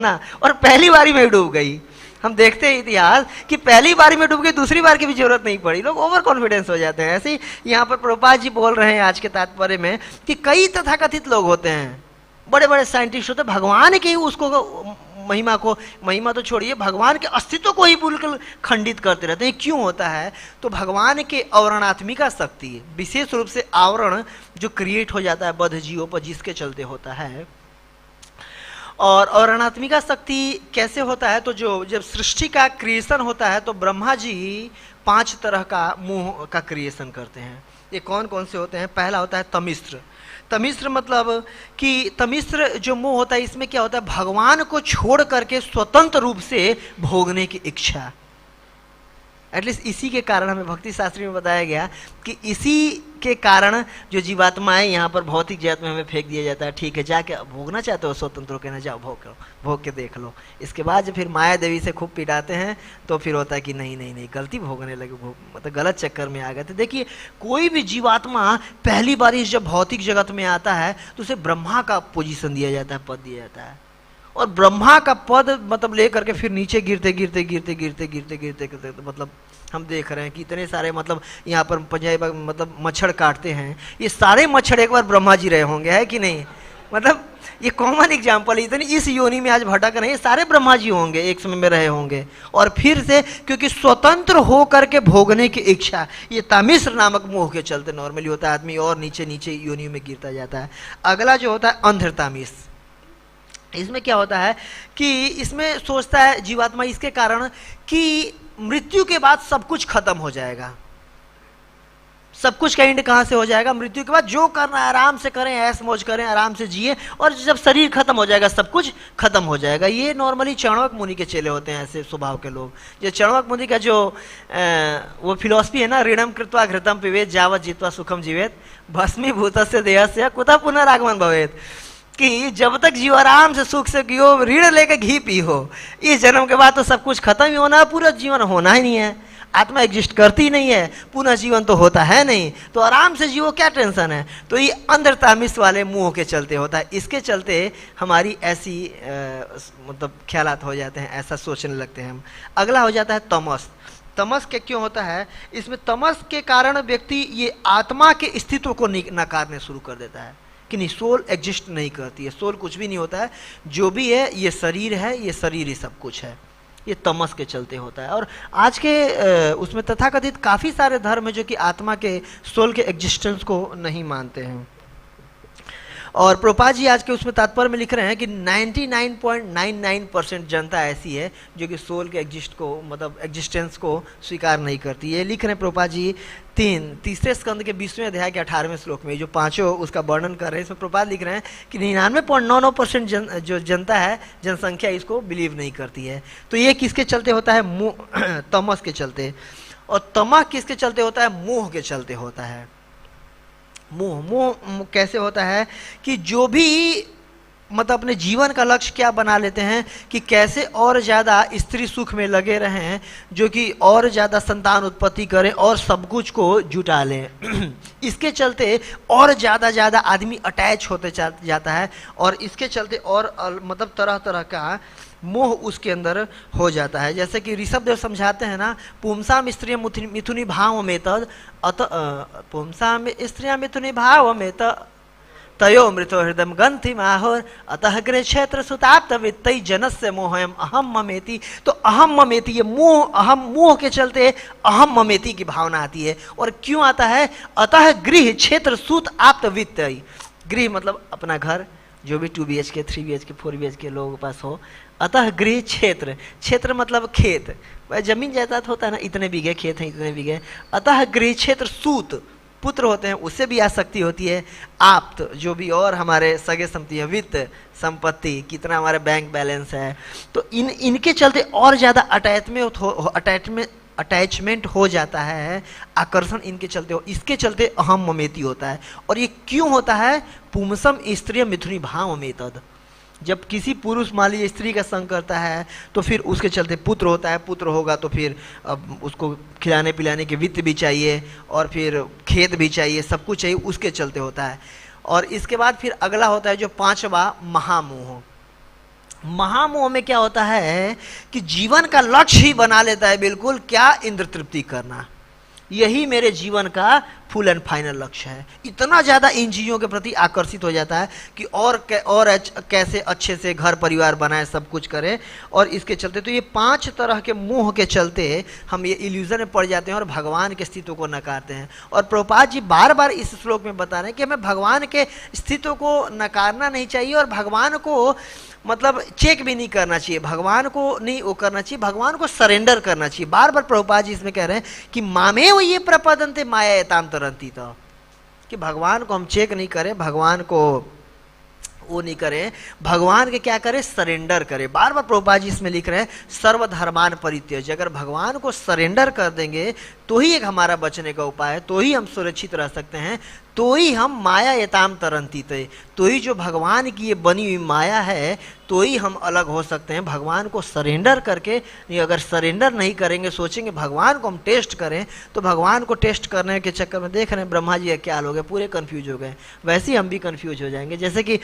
ना, और पहली बारी में डूब गई। हम देखते हैं इतिहास कि पहली बारी में डूब गई, दूसरी बार की भी जरूरत नहीं पड़ी, लोग ओवर कॉन्फिडेंस हो जाते हैं। ऐसे ही यहाँ पर प्रभुपाद जी बोल रहे हैं आज के तात्पर्य में कि कई तथाकथित लोग होते हैं, बड़े बड़े साइंटिस्ट होते हैं, भगवान के ही उसको महिमा तो छोड़िए, भगवान के अस्तित्व को ही बिल्कुल खंडित करते रहते हैं। क्यों होता है? तो भगवान के आवरणात्मिका शक्ति, विशेष रूप से आवरण जो क्रिएट हो जाता है बद्ध जीवों पर, जिसके चलते होता है। और ऋणात्मिका शक्ति कैसे होता है? तो जब सृष्टि का क्रिएशन होता है तो ब्रह्मा जी 5 तरह का मुंह का क्रिएशन करते हैं। ये कौन कौन से होते हैं? पहला होता है तमिश्र। तमिश्र मतलब कि तमिश्र जो मुंह होता है, इसमें क्या होता है? भगवान को छोड़ करके स्वतंत्र रूप से भोगने की इच्छा। एटलीस्ट इसी के कारण हमें भक्ति शास्त्री में बताया गया कि इसी के कारण जो जीवात्माएं यहाँ पर भौतिक जगत में हमें फेंक दिया जाता है। ठीक है, जाके भोगना चाहते हो स्वतंत्र होकर, ना जाओ, भोग के देख लो। इसके बाद जब फिर माया देवी से खूब पिटाते हैं तो फिर होता है कि नहीं नहीं नहीं, गलती भोगने लगे, मतलब गलत चक्कर में आ गए थे। देखिए, कोई भी जीवात्मा पहली बार जब भौतिक जगत में आता है तो उसे ब्रह्मा का पोजीशन दिया जाता है, पद दिया जाता है, और ब्रह्मा का पद मतलब ले करके फिर नीचे गिरते गिरते गिरते गिरते गिरते गिरते गिरते, तो मतलब हम देख रहे हैं कि इतने सारे मतलब यहाँ पर पंजाब मतलब मच्छर काटते हैं, ये सारे मच्छर एक बार ब्रह्मा जी रहे होंगे, है कि नहीं? मतलब ये कॉमन एग्जाम्पल है। इतनी इस योनि में आज भटक रहे हैं, ये सारे ब्रह्मा जी होंगे, एक समय में रहे होंगे। और फिर से क्योंकि स्वतंत्र हो करके भोगने की इच्छा, ये तामिश्र नामक मोह के चलते नॉर्मली होता है, आदमी और नीचे नीचे योनि में गिरता जाता है। अगला जो होता है अंधतामिश। इसमें क्या होता है कि इसमें सोचता है जीवात्मा इसके कारण कि मृत्यु के बाद सब कुछ खत्म हो जाएगा। सब कुछ का एंड कहाँ से हो जाएगा? मृत्यु के बाद जो करना है आराम से करें, ऐश मौज करें, आराम से जिए, और जब शरीर खत्म हो जाएगा सब कुछ खत्म हो जाएगा। ये नॉर्मली चाणक्य मुनि के चेले होते हैं, ऐसे स्वभाव के लोग। जो चाणक्य मुनि का जो वो फिलॉसफी है ना, ऋणम कृत्वा घृतम पिबेत जावत जित्वा सुखम जीवेत भस्मीभूतस्य देहस्य कुतः पुनरागमन भवेत, कि जब तक जीव आराम से सुख से जियो, ऋण लेके घी पी हो, इस जन्म के बाद तो सब कुछ खत्म ही होना है, पूरा जीवन होना ही नहीं है, आत्मा एग्जिस्ट करती नहीं है, पुनः जीवन तो होता है नहीं, तो आराम से जियो, क्या टेंशन है? तो ये अंधतामिश वाले मुंह के चलते होता है। इसके चलते हमारी ऐसी मतलब ख्यालात हो जाते हैं, ऐसा सोचने लगते हैं हम। अगला हो जाता है तमस। तमस के क्यों होता है? इसमें तमस के कारण व्यक्ति ये आत्मा के अस्तित्व को नकारने शुरू कर देता है कि नहीं, सोल एग्जिस्ट नहीं करती है, सोल कुछ भी नहीं होता है, जो भी है ये शरीर है, ये शरीर ही सब कुछ है। ये तमस के चलते होता है। और आज के उसमें तथाकथित काफ़ी सारे धर्म है जो कि आत्मा के सोल के एग्जिस्टेंस को नहीं मानते हैं। और प्रभुपाद जी आज के उसमें तात्पर्य में लिख रहे हैं कि 99.99% जनता ऐसी है जो कि सोल के मतलब एग्जिस्टेंस को स्वीकार नहीं करती। ये लिख रहे हैं प्रभुपाद जी तीसरे स्कंद के 20वें अध्याय के 18वें श्लोक में, जो पांचों उसका वर्णन कर रहे हैं। इसमें प्रभुपाद लिख रहे हैं कि 99.99% जो जनता है, जनसंख्या इसको बिलीव नहीं करती है। तो ये किसके चलते होता है? तमस के चलते। और तमह किसके चलते होता है? मोह के चलते होता है। मोह कैसे होता है कि जो भी मतलब अपने जीवन का लक्ष्य क्या बना लेते हैं कि कैसे और ज़्यादा स्त्री सुख में लगे रहें, जो कि और ज़्यादा संतान उत्पत्ति करें और सब कुछ को जुटा लें। इसके चलते और ज़्यादा आदमी अटैच होते जाता है, और इसके चलते और मतलब तरह तरह का मोह उसके अंदर हो जाता है। जैसे कि ऋषभ देव समझाते हैं ना, पुंसाम स्त्रिय मिथुनी भाव में तद पुंसाम स्त्रिया मिथुनी भाव में तयो मृतो हृदय गंथि माहोर अतः गृह क्षेत्र सुताप्त वित्तई जनस्य मोहयम अहम ममेति। तो अहम ममेति, ये मोह, अहम मोह के चलते अहम ममेति की भावना आती है। और क्यों आता है? अतः गृह क्षेत्र सुत आप्त वित्तई। गृह मतलब अपना घर, जो भी 2 BHK 3 BHK 4 BHK लोगों के पास हो। अतः गृह क्षेत्र, क्षेत्र मतलब खेत, जमीन जायदाद होता है ना, इतने बीघे खेत हैं, इतने बीघे। अतः गृह क्षेत्र सूत, पुत्र होते हैं, उससे भी आसक्ति होती है। आप्त, जो भी और हमारे सगे संपत्ति है, वित्त संपत्ति, कितना हमारे बैंक बैलेंस है, तो इनके चलते और ज़्यादा अटैचमेंट हो जाता है, आकर्षण इनके चलते हो। इसके चलते अहम ममेति होता है। और ये क्यों होता है? पुंसम स्त्रिय मिथुनी भाव में तद, जब किसी पुरुष मान लीजिए स्त्री का संग करता है तो फिर उसके चलते पुत्र होता है, पुत्र होगा तो फिर अब उसको खिलाने पिलाने के वित्त भी चाहिए, और फिर खेत भी चाहिए, सब कुछ चाहिए, उसके चलते होता है। और इसके बाद फिर अगला होता है जो 5वां महामोह। महामोह में क्या होता है कि जीवन का लक्ष्य ही बना लेता है बिल्कुल, क्या इंद्र तृप्ति करना, यही मेरे जीवन का फुल एंड फाइनल लक्ष्य है। इतना ज़्यादा इन चीज़ों के प्रति आकर्षित हो जाता है कि कैसे अच्छे से घर परिवार बनाए, सब कुछ करें। और इसके चलते तो ये 5 तरह के मोह के चलते हम ये इल्यूजन में पड़ जाते हैं और भगवान के अस्तित्व को नकारते हैं। और प्रभुपाद जी बार बार इस श्लोक में बता रहे हैं कि हमें भगवान के अस्तित्व को नकारना नहीं चाहिए और भगवान को मतलब चेक भी नहीं करना चाहिए, भगवान को नहीं वो करना चाहिए, भगवान को सरेंडर करना चाहिए। बार बार प्रभुपाद जी इसमें कह रहे हैं कि मामे वो ये प्रपदंते माया एताम तरंती, तो कि भगवान को हम चेक नहीं करें, भगवान को वो नहीं करें, भगवान के क्या करें, सरेंडर करें। बार बार प्रभुपाद जी इसमें लिख रहे हैं सर्वधर्मान परित्यज्य। अगर भगवान को सरेंडर कर देंगे तो ही एक हमारा बचने का उपाय है, तो ही हम सुरक्षित रह सकते हैं, तो ही हम माया यताम तरंती, तो ही जो भगवान की ये बनी हुई माया है तो ही हम अलग हो सकते हैं भगवान को सरेंडर करके। नहीं, अगर सरेंडर नहीं करेंगे, सोचेंगे भगवान को हम टेस्ट करें, तो भगवान को टेस्ट करने के चक्कर में देख रहे हैं ब्रह्मा जी क्या हाल हो गए, पूरे कंफ्यूज हो गए। वैसे ही हम भी कंफ्यूज हो जाएंगे। जैसे कि